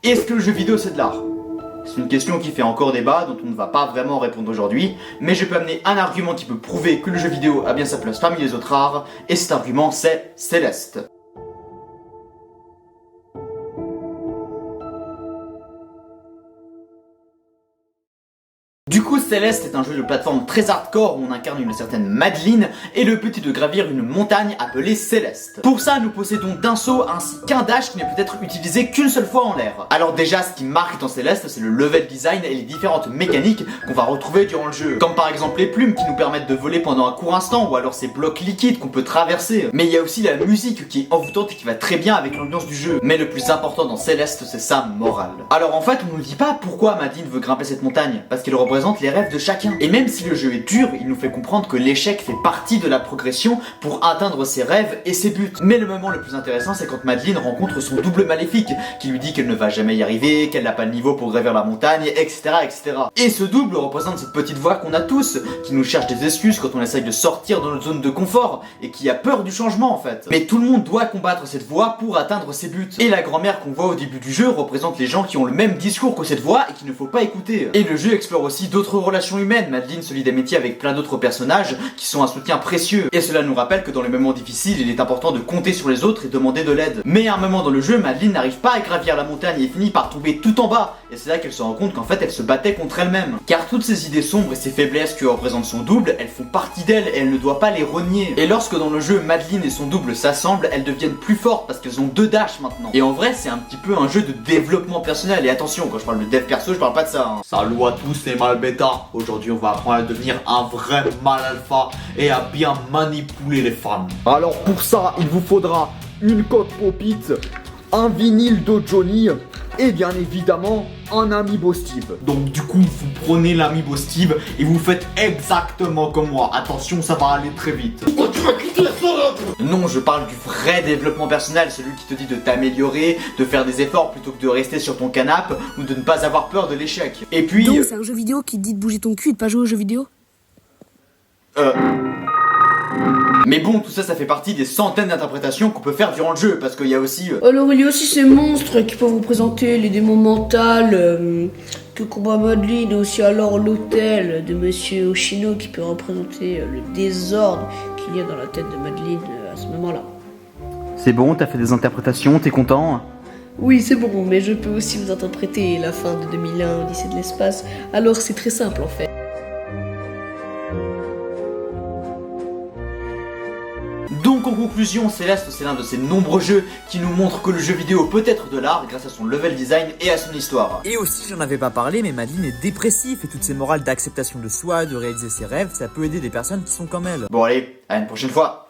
Est-ce que le jeu vidéo c'est de l'art? C'est une question qui fait encore débat, dont on ne va pas vraiment répondre aujourd'hui, mais je peux amener un argument qui peut prouver que le jeu vidéo a bien sa place parmi les autres arts, et cet argument c'est Céleste. Du coup, Céleste est un jeu de plateforme très hardcore où on incarne une certaine Madeline et le but est de gravir une montagne appelée Céleste. Pour ça, nous possédons d'un saut ainsi qu'un dash qui ne peut être utilisé qu'une seule fois en l'air. Alors déjà, ce qui marque dans Céleste, c'est le level design et les différentes mécaniques qu'on va retrouver durant le jeu. Comme par exemple les plumes qui nous permettent de voler pendant un court instant ou alors ces blocs liquides qu'on peut traverser. Mais il y a aussi la musique qui est envoûtante et qui va très bien avec l'ambiance du jeu. Mais le plus important dans Céleste, c'est sa morale. Alors en fait, on nous dit pas pourquoi Madeline veut grimper cette montagne, parce qu'elle représente les rêves de chacun. Et même si le jeu est dur, il nous fait comprendre que l'échec fait partie de la progression pour atteindre ses rêves et ses buts. Mais le moment le plus intéressant, c'est quand Madeline rencontre son double maléfique, qui lui dit qu'elle ne va jamais y arriver, qu'elle n'a pas le niveau pour gravir la montagne, etc., etc. Et ce double représente cette petite voix qu'on a tous, qui nous cherche des excuses quand on essaye de sortir de notre zone de confort, et qui a peur du changement en fait. Mais tout le monde doit combattre cette voix pour atteindre ses buts. Et la grand-mère qu'on voit au début du jeu représente les gens qui ont le même discours que cette voix et qu'il ne faut pas écouter. Et le jeu explore aussi d'autres relations humaines. Madeline se lie d'amitié avec plein d'autres personnages qui sont un soutien précieux. Et cela nous rappelle que dans les moments difficiles, il est important de compter sur les autres et demander de l'aide. Mais à un moment dans le jeu, Madeline n'arrive pas à gravir la montagne et finit par tomber tout en bas. Et c'est là qu'elle se rend compte qu'en fait elle se battait contre elle-même. Car toutes ces idées sombres et ces faiblesses que représente son double, elles font partie d'elle et elle ne doit pas les renier. Et lorsque dans le jeu Madeline et son double s'assemblent, elles deviennent plus fortes parce qu'elles ont deux dash maintenant. Et en vrai c'est un petit peu un jeu de développement personnel. Et attention, quand je parle de dev perso, je parle pas de ça. Salut à tous les mal bêta. Aujourd'hui on va apprendre à devenir un vrai mal alpha et à bien manipuler les femmes. Alors pour ça, il vous faudra une coque Pop-It, un vinyle de Johnny et bien évidemment un amiibo Steve. Donc du coup vous prenez l'amiibo Steve et vous faites exactement comme moi. Attention, ça va aller très vite. Oh, tu vas quitter la salope! Non, je parle du vrai développement personnel, celui qui te dit de t'améliorer, de faire des efforts plutôt que de rester sur ton canapé ou de ne pas avoir peur de l'échec. Et puis... Donc c'est un jeu vidéo qui te dit de bouger ton cul et de pas jouer aux jeux vidéo? Mais bon, tout ça, ça fait partie des centaines d'interprétations qu'on peut faire durant le jeu, parce qu'il y a aussi... Alors il y a aussi ces monstres qui peuvent représenter les démons mentales, que combat Madeline, et aussi alors l'hôtel de Monsieur Oshino qui peut représenter le désordre qu'il y a dans la tête de Madeline à ce moment-là. C'est bon, t'as fait des interprétations, t'es content? Oui, c'est bon, mais je peux aussi vous interpréter la fin de 2001, Odyssée de l'espace. Alors c'est très simple en fait. Donc en conclusion, Céleste c'est l'un de ces nombreux jeux qui nous montrent que le jeu vidéo peut être de l'art grâce à son level design et à son histoire. Et aussi, j'en avais pas parlé, mais Madeline est dépressive et toutes ces morales d'acceptation de soi, de réaliser ses rêves, ça peut aider des personnes qui sont comme elle. Bon allez, à une prochaine fois.